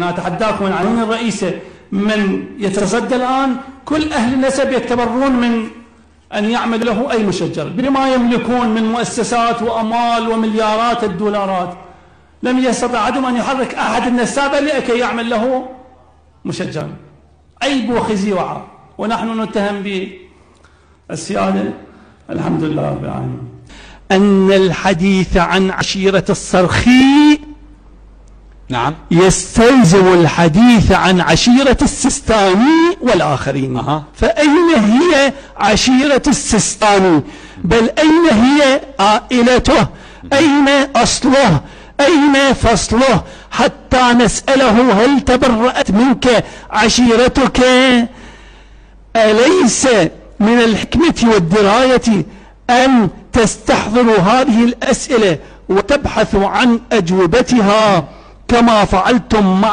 أنا أتحداكم العناوين الرئيسة من يتصدى الآن كل أهل النسب يعتبرون من أن يعمل له أي مشجر بما يملكون من مؤسسات وأموال ومليارات الدولارات. لم يستطع أحدهم أن يحرك أحد النسابة لكي يعمل له مشجر. عيب وخزي وعار، ونحن نتهم بالسيادة. الحمد لله رب العالمين. أن الحديث عن عشيرة الصرخي نعم يستلزم الحديث عن عشيرة السستاني والآخرين. فأين هي عشيرة السستاني؟ بل أين هي عائلته؟ أين أصله؟ أين فصله؟ حتى نسأله هل تبرأت منك عشيرتك؟ أليس من الحكمة والدراية أن تستحضروا هذه الأسئلة وتبحثوا عن أجوبتها كما فعلتم مع